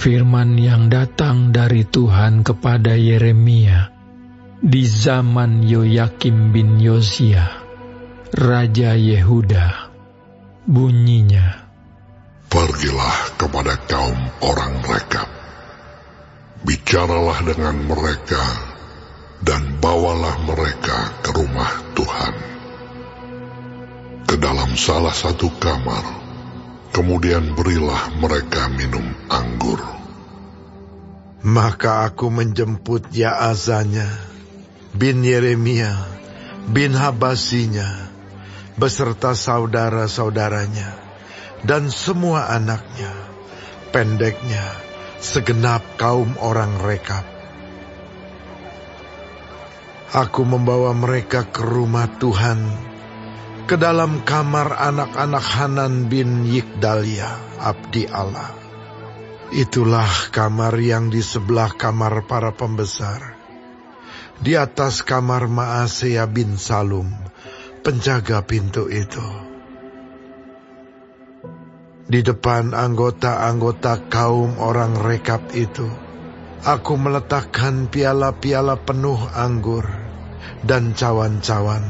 Firman yang datang dari Tuhan kepada Yeremia di zaman Yoyakim bin Yosia, Raja Yehuda. Bunyinya, pergilah kepada kaum orang Rekab, bicaralah dengan mereka, dan bawalah mereka ke rumah Tuhan, ke dalam salah satu kamar, kemudian berilah mereka minum anggur. Maka aku menjemput Yaazanya bin Yeremia bin Habasinya beserta saudara-saudaranya dan semua anaknya, pendeknya, segenap kaum orang Rekab. Aku membawa mereka ke rumah Tuhan, ke dalam kamar anak-anak Hanan bin Yigdalia, abdi Allah. Itulah kamar yang di sebelah kamar para pembesar, di atas kamar Maaseya bin Salum, penjaga pintu itu. Di depan anggota-anggota kaum orang Rekab itu, aku meletakkan piala-piala penuh anggur dan cawan-cawan.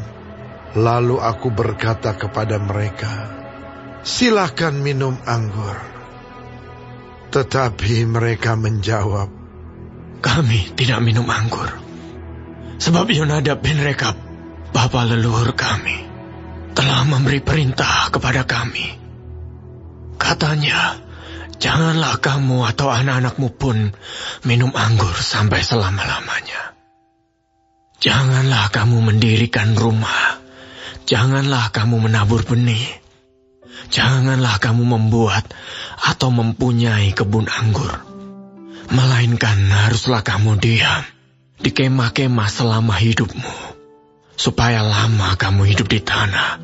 Lalu aku berkata kepada mereka, "Silakan minum anggur." Tetapi mereka menjawab, "Kami tidak minum anggur, sebab Yonadab bin Rekab, bapa leluhur kami, telah memberi perintah kepada kami. Katanya, janganlah kamu atau anak-anakmu pun minum anggur sampai selama-lamanya. Janganlah kamu mendirikan rumah, janganlah kamu menabur benih, janganlah kamu membuat atau mempunyai kebun anggur, melainkan haruslah kamu diam di kemah-kemah selama hidupmu, supaya lama kamu hidup di tanah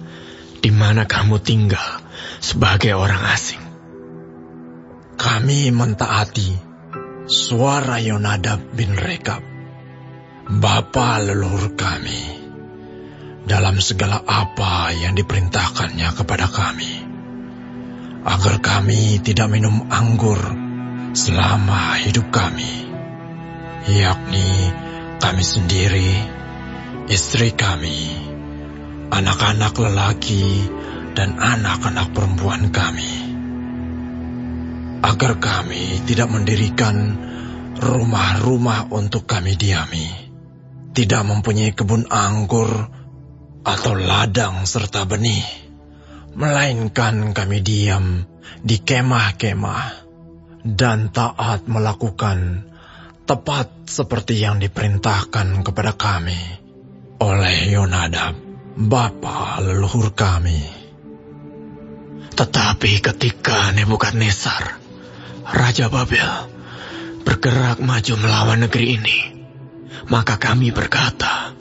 di mana kamu tinggal sebagai orang asing." Kami mentaati suara Yonadab bin Rekab, bapa leluhur kami, dalam segala apa yang diperintahkannya kepada kami, agar kami tidak minum anggur selama hidup kami, yakni kami sendiri, istri kami, anak-anak lelaki, dan anak-anak perempuan kami, agar kami tidak mendirikan rumah-rumah untuk kami diami, tidak mempunyai kebun anggur atau ladang serta benih, melainkan kami diam di kemah-kemah dan taat melakukan tepat seperti yang diperintahkan kepada kami oleh Yonadab, bapa leluhur kami. Tetapi ketika Nebukadnezar, Raja Babel, bergerak maju melawan negeri ini, maka kami berkata,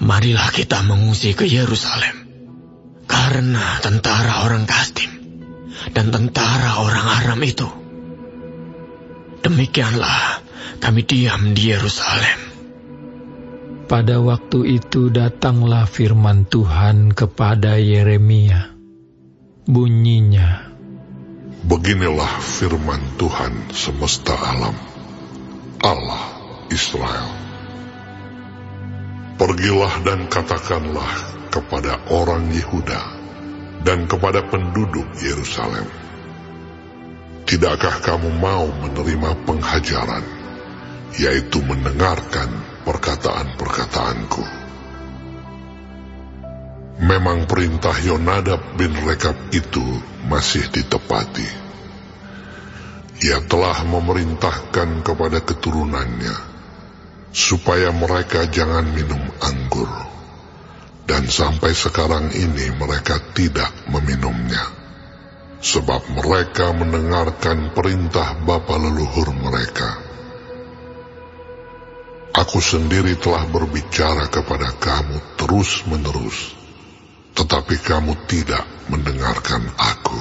"Marilah kita mengungsi ke Yerusalem, karena tentara orang Kasdim dan tentara orang Aram itu." Demikianlah kami diam di Yerusalem. Pada waktu itu datanglah firman Tuhan kepada Yeremia. Bunyinya, Beginilah firman Tuhan semesta alam, Allah Israel. Pergilah dan katakanlah kepada orang Yehuda dan kepada penduduk Yerusalem, tidakkah kamu mau menerima penghajaran, yaitu mendengarkan perkataan-perkataanku? Memang perintah Yonadab bin Rekab itu masih ditepati. Ia telah memerintahkan kepada keturunannya supaya mereka jangan minum anggur, dan sampai sekarang ini mereka tidak meminumnya, sebab mereka mendengarkan perintah bapa leluhur mereka. Aku sendiri telah berbicara kepada kamu terus-menerus, tetapi kamu tidak mendengarkan aku.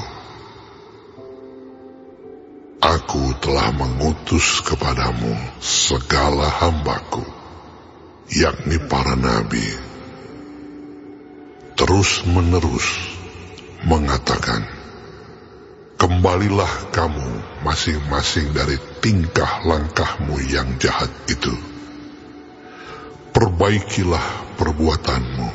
Aku telah mengutus kepadamu segala hambaku, yakni para nabi, terus-menerus mengatakan, kembalilah kamu masing-masing dari tingkah langkahmu yang jahat itu. Perbaikilah perbuatanmu.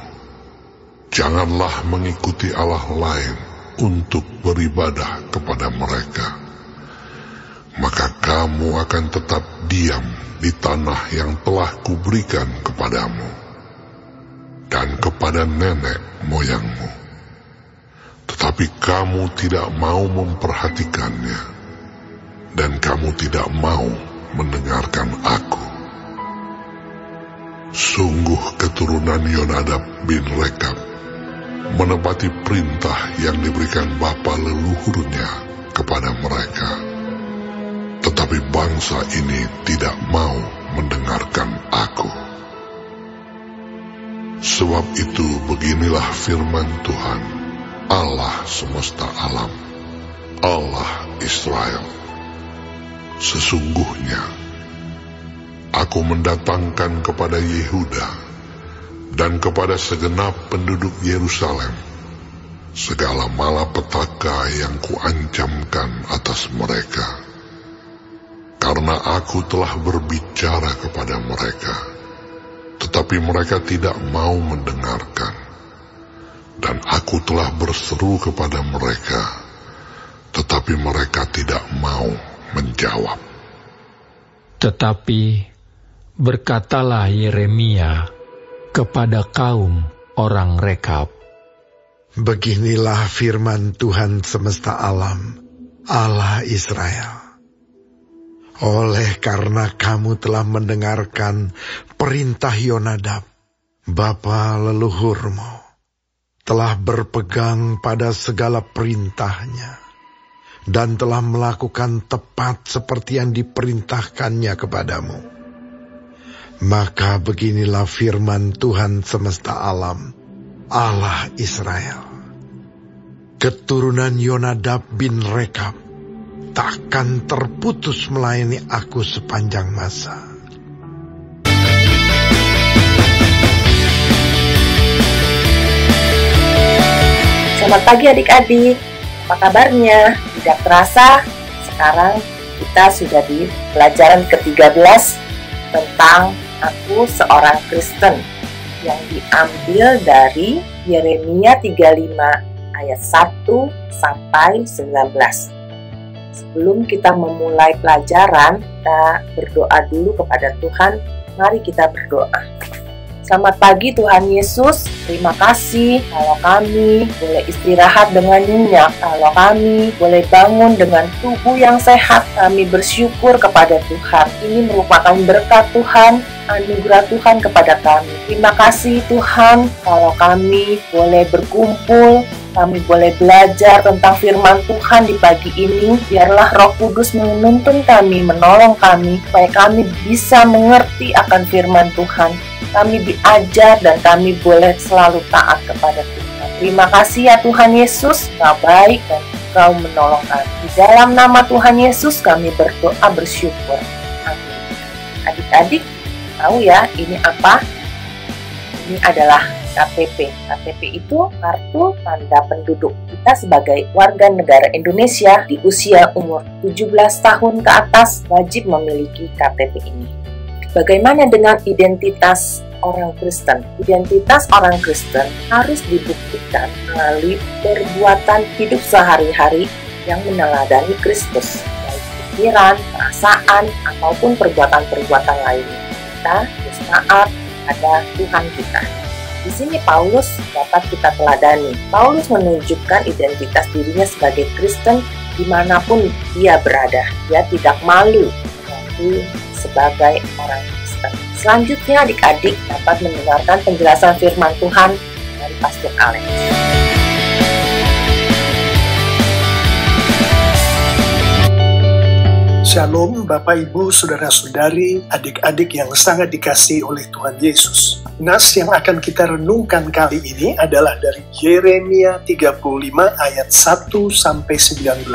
Janganlah mengikuti Allah lain untuk beribadah kepada mereka. Maka kamu akan tetap diam di tanah yang telah kuberikan kepadamu dan kepada nenek moyangmu. Tetapi kamu tidak mau memperhatikannya, dan kamu tidak mau mendengarkan aku. Sungguh keturunan Yonadab bin Rekab menepati perintah yang diberikan bapa leluhurnya kepada mereka. Tetapi bangsa ini tidak mau mendengarkan aku. Sebab itu beginilah firman Tuhan, Allah semesta alam, Allah Israel. Sesungguhnya aku mendatangkan kepada Yehuda dan kepada segenap penduduk Yerusalem segala malapetaka yang kuancamkan atas mereka. Karena aku telah berbicara kepada mereka, tetapi mereka tidak mau mendengarkan. Dan aku telah berseru kepada mereka, tetapi mereka tidak mau menjawab. Tetapi berkatalah Yeremia kepada kaum orang Rekab, Beginilah firman Tuhan semesta alam, Allah Israel. Oleh karena kamu telah mendengarkan perintah Yonadab, bapa leluhurmu, telah berpegang pada segala perintahnya, dan telah melakukan tepat seperti yang diperintahkannya kepadamu. Maka beginilah firman Tuhan semesta alam, Allah Israel. Keturunan Yonadab bin Rekab takkan terputus melayani aku sepanjang masa. Selamat pagi adik-adik, apa kabarnya? Tidak terasa, sekarang kita sudah di pelajaran ke-13 tentang Aku Seorang Kristen, yang diambil dari Yeremia 35 ayat 1 sampai 19. Sebelum kita memulai pelajaran, kita berdoa dulu kepada Tuhan. Mari kita berdoa. Selamat pagi Tuhan Yesus, terima kasih kalau kami boleh istirahat dengan nyenyak, kalau kami boleh bangun dengan tubuh yang sehat. Kami bersyukur kepada Tuhan. Ini merupakan berkat Tuhan, anugerah Tuhan kepada kami. Terima kasih Tuhan kalau kami boleh berkumpul, kami boleh belajar tentang firman Tuhan di pagi ini. Biarlah Roh Kudus menuntun kami, menolong kami, supaya kami bisa mengerti akan firman Tuhan. Kami diajar dan kami boleh selalu taat kepada Tuhan. Terima kasih ya Tuhan Yesus, Kau baik dan Kau menolong kami. Di dalam nama Tuhan Yesus kami berdoa bersyukur. Amin. Adik-adik, tahu ya ini apa? Ini adalah KTP. KTP itu kartu tanda penduduk. Kita sebagai warga negara Indonesia di usia umur 17 tahun ke atas wajib memiliki KTP ini. Bagaimana dengan identitas orang Kristen? Identitas orang Kristen harus dibuktikan melalui perbuatan hidup sehari-hari yang meneladani Kristus, baik pikiran, perasaan, ataupun perbuatan-perbuatan lainnya. Kita harus taat pada Tuhan kita. Di sini Paulus dapat kita teladani. Paulus menunjukkan identitas dirinya sebagai Kristen dimanapun dia berada. Dia tidak malu mengaku sebagai orang Kristen. Selanjutnya adik-adik dapat mendengarkan penjelasan firman Tuhan dari Pastor Alex. Shalom Bapak Ibu Saudara-saudari, adik-adik yang sangat dikasihi oleh Tuhan Yesus. Nas yang akan kita renungkan kali ini adalah dari Yeremia 35 ayat 1 sampai 19.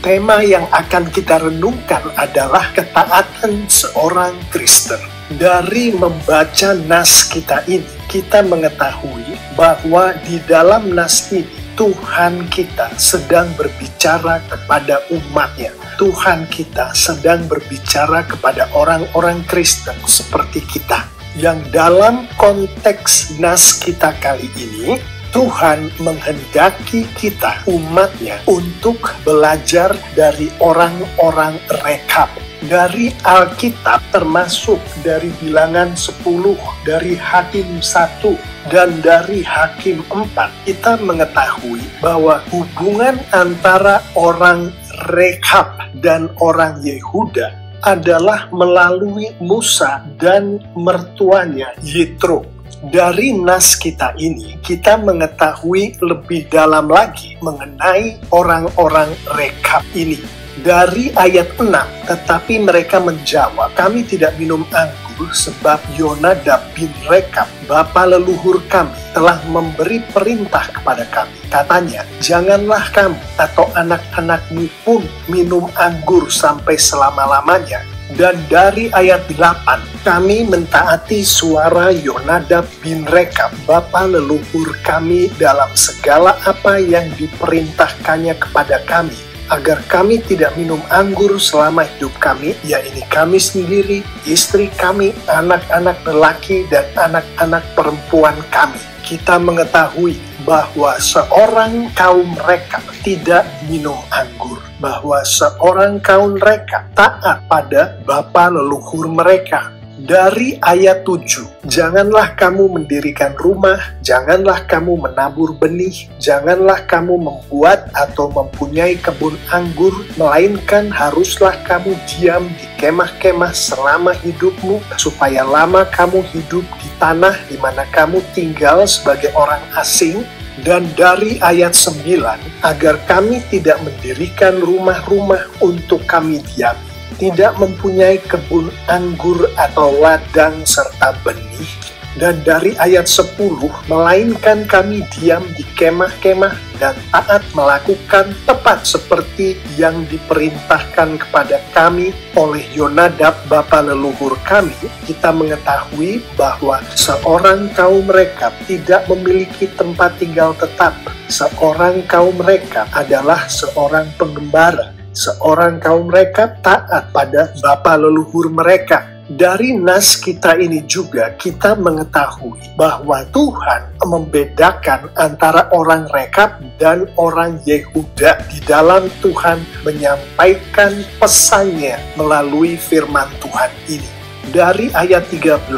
Tema yang akan kita renungkan adalah ketaatan seorang Kristen. Dari membaca nas kita ini, kita mengetahui bahwa di dalam nas ini Tuhan kita sedang berbicara kepada umatnya. Tuhan kita sedang berbicara kepada orang-orang Kristen seperti kita. Yang dalam konteks nas kita kali ini, Tuhan menghendaki kita, umatnya, untuk belajar dari orang-orang Rekab. Dari Alkitab, termasuk dari Bilangan 10, dari Hakim 1, dan dari Hakim 4, kita mengetahui bahwa hubungan antara orang Rekab dan orang Yehuda adalah melalui Musa dan mertuanya Yitro. Dari nas kita ini, kita mengetahui lebih dalam lagi mengenai orang-orang Rekab ini. Dari ayat 6, tetapi mereka menjawab, kami tidak minum anggur sebab Yonadab bin Rekab, bapa leluhur kami, telah memberi perintah kepada kami. Katanya, janganlah kamu atau anak-anakmu pun minum anggur sampai selama-lamanya. Dan dari ayat 8, kami mentaati suara Yonadab bin Rekab, bapa leluhur kami dalam segala apa yang diperintahkannya kepada kami, agar kami tidak minum anggur selama hidup kami, yaitu kami sendiri, istri kami, anak-anak lelaki, dan anak-anak perempuan kami. Kita mengetahui bahwa seorang kaum Rekab tidak minum anggur, bahwa seorang kaum Rekab taat pada bapa leluhur mereka. Dari ayat 7, janganlah kamu mendirikan rumah, janganlah kamu menabur benih, janganlah kamu membuat atau mempunyai kebun anggur, melainkan haruslah kamu diam di kemah-kemah selama hidupmu, supaya lama kamu hidup di tanah di mana kamu tinggal sebagai orang asing. Dan dari ayat 9, agar kami tidak mendirikan rumah-rumah untuk kami diami, tidak mempunyai kebun anggur atau ladang serta benih. Dan dari ayat 10, melainkan kami diam di kemah-kemah dan taat melakukan tepat seperti yang diperintahkan kepada kami oleh Yonadab bapa leluhur kami. Kita mengetahui bahwa seorang kaum Rekab tidak memiliki tempat tinggal tetap. Seorang kaum Rekab adalah seorang penggembala. Seorang kaum Rekab taat pada bapa leluhur mereka. Dari nas kita ini juga kita mengetahui bahwa Tuhan membedakan antara orang Rekab dan orang Yehuda di dalam Tuhan menyampaikan pesannya melalui firman Tuhan ini. Dari ayat 13,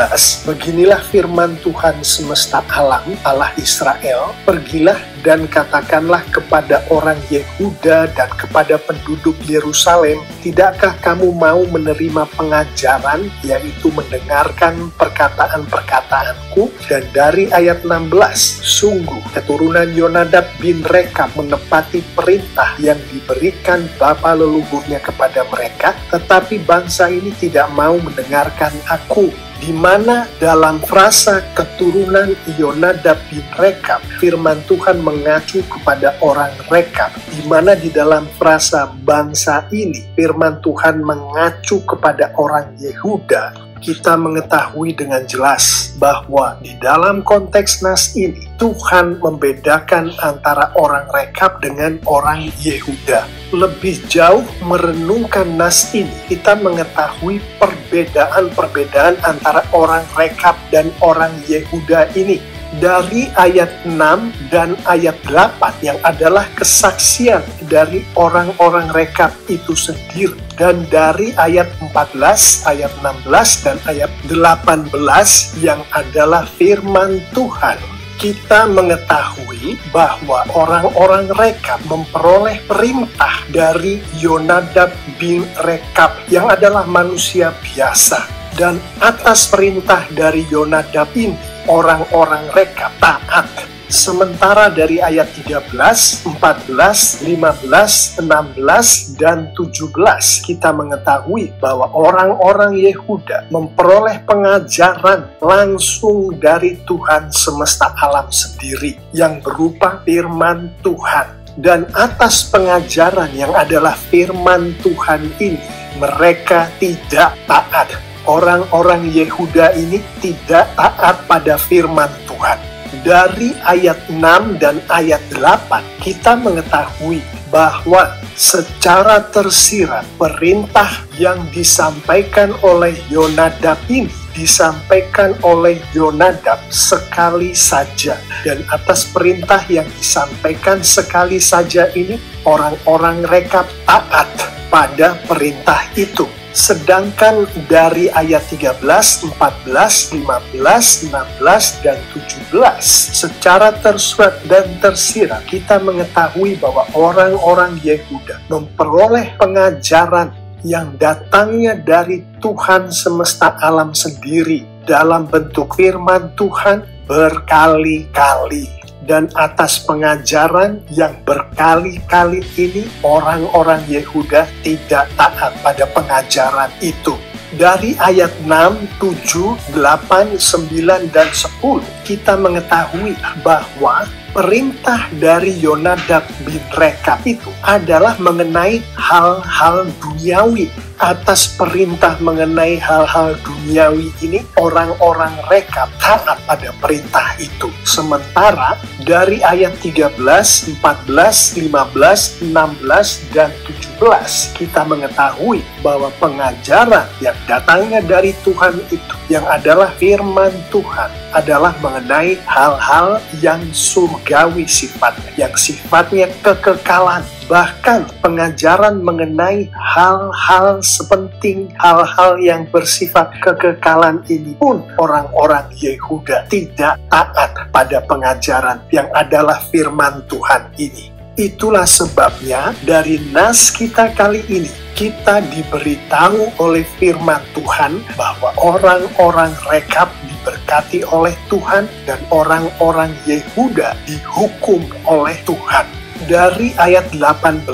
beginilah firman Tuhan semesta alam, Allah Israel, pergilah dan katakanlah kepada orang Yehuda dan kepada penduduk Yerusalem, tidakkah kamu mau menerima pengajaran, yaitu mendengarkan perkataan-perkataanku? Dan dari ayat 16, sungguh keturunan Yonadab bin Rekab menepati perintah yang diberikan bapa leluhurnya kepada mereka, tetapi bangsa ini tidak mau mendengarkan aku. Di mana dalam frasa keturunan Yonadab bin Rekab, firman Tuhan mengacu kepada orang Rekab, di mana di dalam frasa bangsa ini, firman Tuhan mengacu kepada orang Yehuda. Kita mengetahui dengan jelas bahwa di dalam konteks nas ini, Tuhan membedakan antara orang Rekab dengan orang Yehuda. Lebih jauh merenungkan nas ini, kita mengetahui perbedaan-perbedaan antara orang Rekab dan orang Yehuda ini. Dari ayat 6 dan ayat 8 yang adalah kesaksian dari orang-orang Rekab itu sendiri. Dan dari ayat 14, ayat 16, dan ayat 18 yang adalah firman Tuhan. Kita mengetahui bahwa orang-orang Rekab memperoleh perintah dari Yonadab bin Rekab yang adalah manusia biasa. Dan atas perintah dari Yonadab ini, orang-orang Rekab taat. Sementara dari ayat 13, 14, 15, 16, dan 17 kita mengetahui bahwa orang-orang Yehuda memperoleh pengajaran langsung dari Tuhan semesta alam sendiri yang berupa firman Tuhan. Dan atas pengajaran yang adalah firman Tuhan ini, mereka tidak taat. Orang-orang Yehuda ini tidak taat pada firman Tuhan. Dari ayat 6 dan ayat 8 kita mengetahui bahwa secara tersirat perintah yang disampaikan oleh Yonadab ini disampaikan oleh Yonadab sekali saja, dan atas perintah yang disampaikan sekali saja ini orang-orang Rekab taat pada perintah itu. Sedangkan dari ayat 13, 14, 15, 16, dan 17 secara tersurat dan tersirat kita mengetahui bahwa orang-orang Yehuda memperoleh pengajaran yang datangnya dari Tuhan semesta alam sendiri dalam bentuk firman Tuhan berkali-kali. Dan atas pengajaran yang berkali-kali ini, orang-orang Yehuda tidak taat pada pengajaran itu. Dari ayat 6, 7, 8, 9, dan 10, kita mengetahui bahwa perintah dari Yonadab bin Rekab itu adalah mengenai hal-hal duniawi. Atas perintah mengenai hal-hal duniawi ini, orang-orang Rekab taat pada perintah itu. Sementara dari ayat 13, 14, 15, 16, dan 17, kita mengetahui bahwa pengajaran yang datangnya dari Tuhan itu, yang adalah firman Tuhan, adalah mengenai hal-hal yang surgawi sifatnya, yang sifatnya kekekalan. Bahkan pengajaran mengenai hal-hal sepenting, hal-hal yang bersifat kekekalan ini pun orang-orang Yehuda tidak taat pada pengajaran yang adalah firman Tuhan ini. Itulah sebabnya dari nas kita kali ini kita diberitahu oleh firman Tuhan bahwa orang-orang Rekab diberkati oleh Tuhan dan orang-orang Yehuda dihukum oleh Tuhan. Dari ayat 18,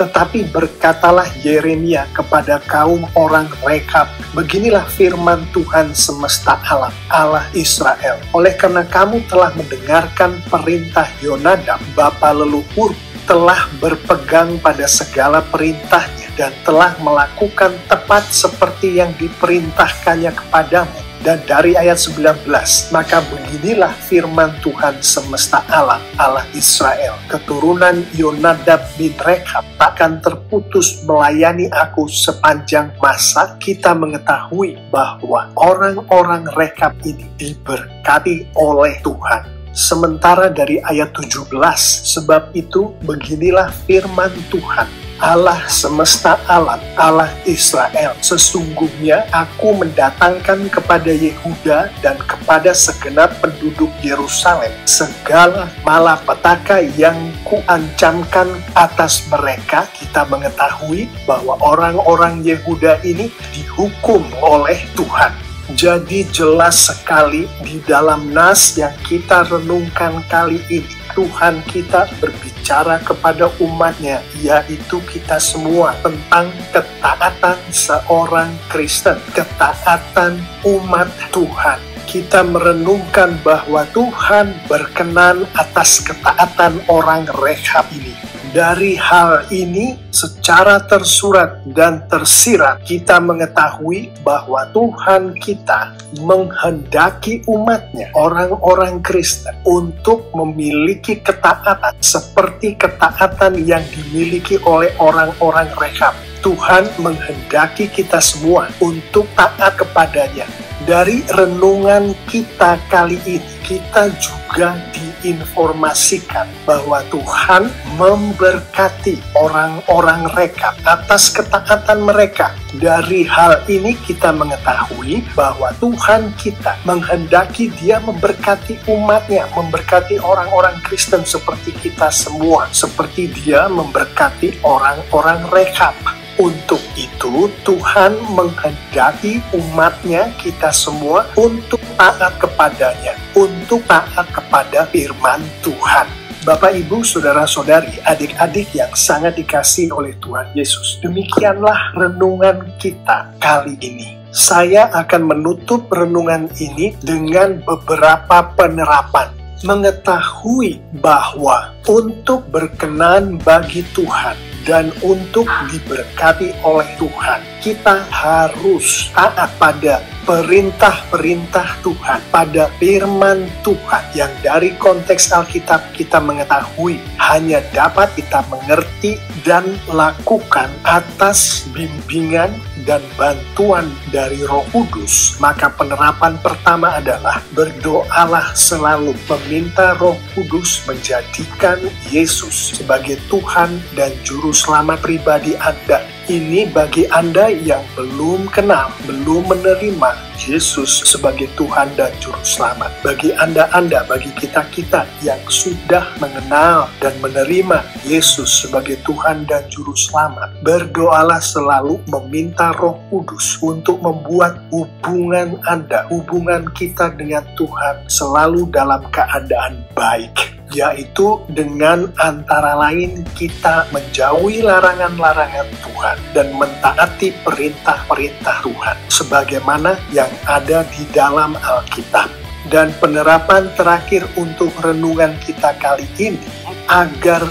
tetapi berkatalah Yeremia kepada kaum orang Rekab, beginilah firman Tuhan semesta alam, Allah Israel. Oleh karena kamu telah mendengarkan perintah Yonadab, bapa leluhur, telah berpegang pada segala perintahnya, dan telah melakukan tepat seperti yang diperintahkannya kepadamu. Dan dari ayat 19, maka beginilah firman Tuhan semesta alam, Allah Israel. Keturunan Yonadab bin Rekab takkan terputus melayani aku sepanjang masa. Kita mengetahui bahwa orang-orang Rekab ini diberkati oleh Tuhan. Sementara dari ayat 17, sebab itu beginilah firman Tuhan, Allah semesta alam, Allah Israel. Sesungguhnya aku mendatangkan kepada Yehuda dan kepada segenap penduduk Yerusalem segala malapetaka yang kuancamkan atas mereka. Kita mengetahui bahwa orang-orang Yehuda ini dihukum oleh Tuhan. Jadi jelas sekali di dalam nas yang kita renungkan kali ini, Tuhan kita berbicara kepada umatnya, yaitu kita semua, tentang ketaatan seorang Kristen, ketaatan umat Tuhan. Kita merenungkan bahwa Tuhan berkenan atas ketaatan orang Rekab ini. Dari hal ini, secara tersurat dan tersirat, kita mengetahui bahwa Tuhan kita menghendaki umatnya, orang-orang Kristen, untuk memiliki ketaatan seperti ketaatan yang dimiliki oleh orang-orang Rekab. Tuhan menghendaki kita semua untuk taat kepadanya. Dari renungan kita kali ini, kita juga diinformasikan bahwa Tuhan memberkati orang-orang Rekab atas ketaatan mereka. Dari hal ini kita mengetahui bahwa Tuhan kita menghendaki Dia memberkati umatnya, memberkati orang-orang Kristen seperti kita semua, seperti Dia memberkati orang-orang Rekab. Untuk itu, Tuhan menghendaki umatnya, kita semua, untuk taat kepadanya, untuk taat kepada firman Tuhan. Bapak, Ibu, Saudara-saudari, adik-adik yang sangat dikasihi oleh Tuhan Yesus, demikianlah renungan kita kali ini. Saya akan menutup renungan ini dengan beberapa penerapan. Mengetahui bahwa untuk berkenan bagi Tuhan dan untuk diberkati oleh Tuhan, kita harus taat pada perintah-perintah Tuhan, pada firman Tuhan yang dari konteks Alkitab kita mengetahui hanya dapat kita mengerti dan lakukan atas bimbingan dan bantuan dari Roh Kudus, maka penerapan pertama adalah berdoalah selalu meminta Roh Kudus menjadikan Yesus sebagai Tuhan dan Juru Selamat pribadi Anda. Ini bagi Anda yang belum kenal, belum menerima Yesus sebagai Tuhan dan Juru Selamat. Bagi Anda, bagi kita-kita yang sudah mengenal dan menerima Yesus sebagai Tuhan dan Juru Selamat, berdoalah selalu meminta Roh Kudus untuk membuat hubungan Anda, hubungan kita dengan Tuhan selalu dalam keadaan baik. Yaitu dengan antara lain kita menjauhi larangan-larangan Tuhan dan mentaati perintah-perintah Tuhan sebagaimana yang ada di dalam Alkitab. Dan penerapan terakhir untuk renungan kita kali ini, agar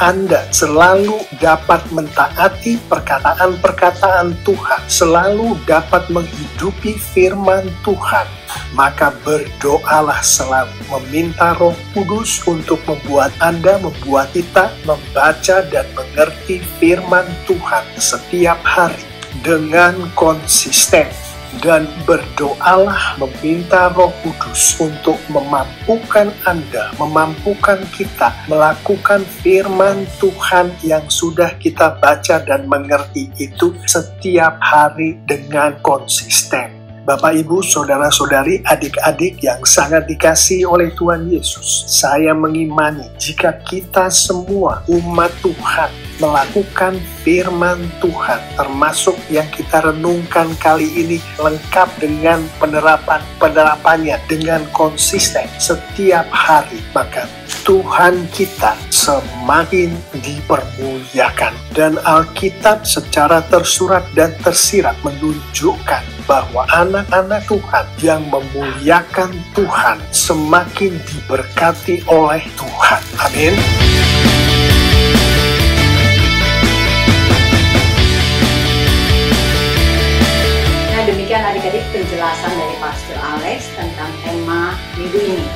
Anda selalu dapat mentaati perkataan-perkataan Tuhan, selalu dapat menghidupi firman Tuhan, maka berdoalah selalu meminta Roh Kudus untuk membuat kita membaca dan mengerti firman Tuhan setiap hari dengan konsisten. Dan berdoalah meminta Roh Kudus untuk memampukan Anda, memampukan kita melakukan firman Tuhan yang sudah kita baca dan mengerti itu setiap hari dengan konsisten. Bapak, Ibu, saudara-saudari, adik-adik yang sangat dikasihi oleh Tuhan Yesus, saya mengimani jika kita semua umat Tuhan melakukan firman Tuhan, termasuk yang kita renungkan kali ini, lengkap dengan penerapannya dengan konsisten setiap hari, maka Tuhan kita semakin dipermuliakan. Dan Alkitab secara tersurat dan tersirat menunjukkan bahwa anak-anak Tuhan yang memuliakan Tuhan semakin diberkati oleh Tuhan. Amin. Nah, demikian adik-adik penjelasan dari Pastor Alex tentang tema minggu ini,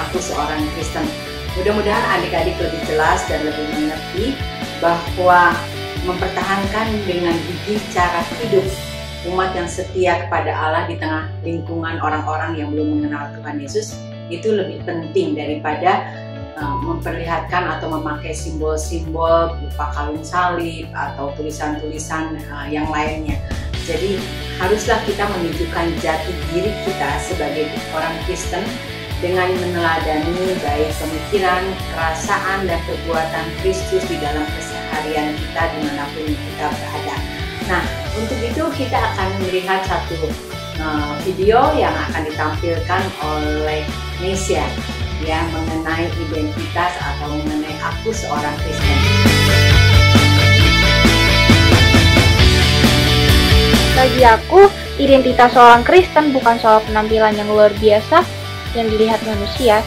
Aku Seorang Kristen. Mudah-mudahan adik-adik lebih jelas dan lebih mengerti bahwa mempertahankan dengan gigih cara hidup umat yang setia kepada Allah di tengah lingkungan orang-orang yang belum mengenal Tuhan Yesus itu lebih penting daripada memperlihatkan atau memakai simbol-simbol berupa kalung salib atau tulisan-tulisan yang lainnya. Jadi haruslah kita menunjukkan jati diri kita sebagai orang Kristen dengan meneladani baik pemikiran, perasaan, dan perbuatan Kristus di dalam keseharian kita dimanapun kita berada. Nah, untuk itu kita akan melihat satu video yang akan ditampilkan oleh Nesia yang mengenai identitas atau mengenai Aku Seorang Kristen. Bagi aku, identitas seorang Kristen bukan soal penampilan yang luar biasa yang dilihat manusia,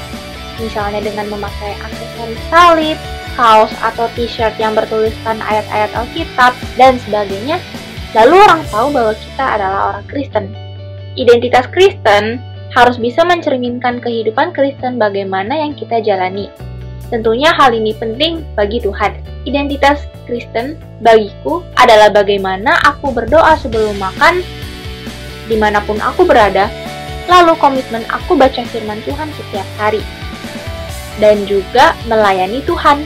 misalnya dengan memakai aksesoris salib, kaos atau t-shirt yang bertuliskan ayat-ayat Alkitab, dan sebagainya, lalu orang tahu bahwa kita adalah orang Kristen. Identitas Kristen harus bisa mencerminkan kehidupan Kristen bagaimana yang kita jalani. Tentunya hal ini penting bagi Tuhan. Identitas Kristen bagiku adalah bagaimana aku berdoa sebelum makan, dimanapun aku berada, lalu komitmen aku baca firman Tuhan setiap hari, dan juga melayani Tuhan.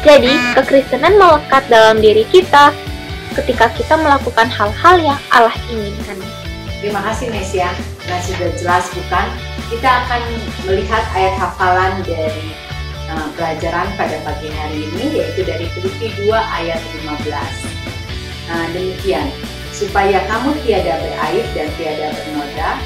Jadi, kekristenan melekat dalam diri kita ketika kita melakukan hal-hal yang Allah inginkan. Terima kasih Nesia. Nah, sudah jelas bukan? Kita akan melihat ayat hafalan dari pelajaran pada pagi hari ini, yaitu dari Filipi 2 ayat 15. Nah, demikian. Supaya kamu tiada beraib dan tiada bernoda,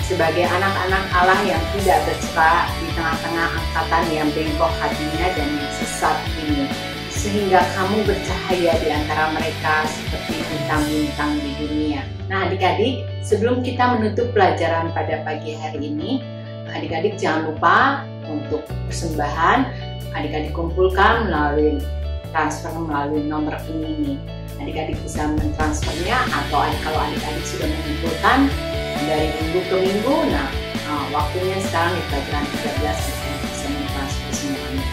sebagai anak-anak Allah yang tidak bercela di tengah-tengah angkatan yang bengkok hatinya dan yang sesat ini, sehingga kamu bercahaya di antara mereka seperti bintang-bintang di dunia. Nah, adik-adik, sebelum kita menutup pelajaran pada pagi hari ini, adik-adik jangan lupa untuk persembahan, adik-adik kumpulkan melalui transfer melalui nomor rekening ini. Adik-adik bisa mentransfernya, atau kalau adik-adik sudah mengumpulkan dari minggu ke minggu, waktunya sekarang di pelajaran 13 bisa mentransfer semuanya.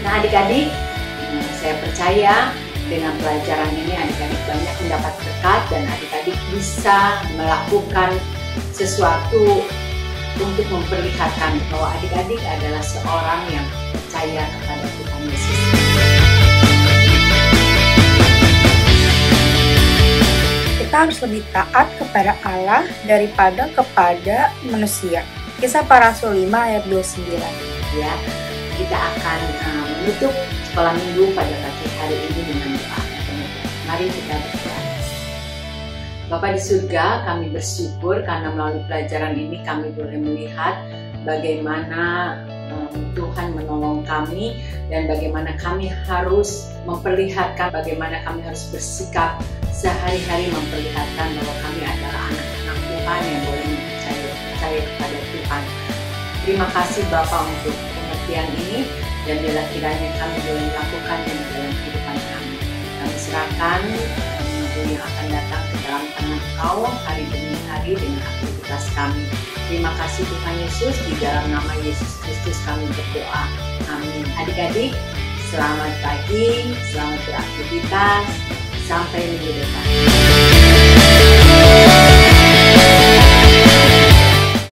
Nah adik-adik, saya percaya dengan pelajaran ini adik-adik banyak mendapat berkat dan adik-adik bisa melakukan sesuatu untuk memperlihatkan bahwa adik-adik adalah seorang yang percaya kepada Tuhan Yesus. Kita harus lebih taat kepada Allah daripada kepada manusia. Kisah Para Rasul 5 ayat 29. Ya, kita akan menutup sekolah minggu pada pagi hari ini dengan doa. Mari kita berdoa. Bapa di surga, kami bersyukur karena melalui pelajaran ini kami boleh melihat bagaimana Tuhan menolong kami dan bagaimana kami harus memperlihatkan, bagaimana kami harus bersikap sehari-hari memperlihatkan bahwa kami adalah anak-anak Tuhan yang boleh percaya kepada Tuhan. Terima kasih Bapak untuk pengertian ini, dan bila kiranya kami boleh melakukannya di dalam kehidupan kami. Kami serahkan minggu yang akan datang ke dalam tangan Kau hari demi hari dengan aktivitas kami. Terima kasih Tuhan Yesus, di dalam nama Yesus Kristus kami berdoa. Amin. Adik-adik, selamat pagi, selamat beraktivitas, sampai minggu depan.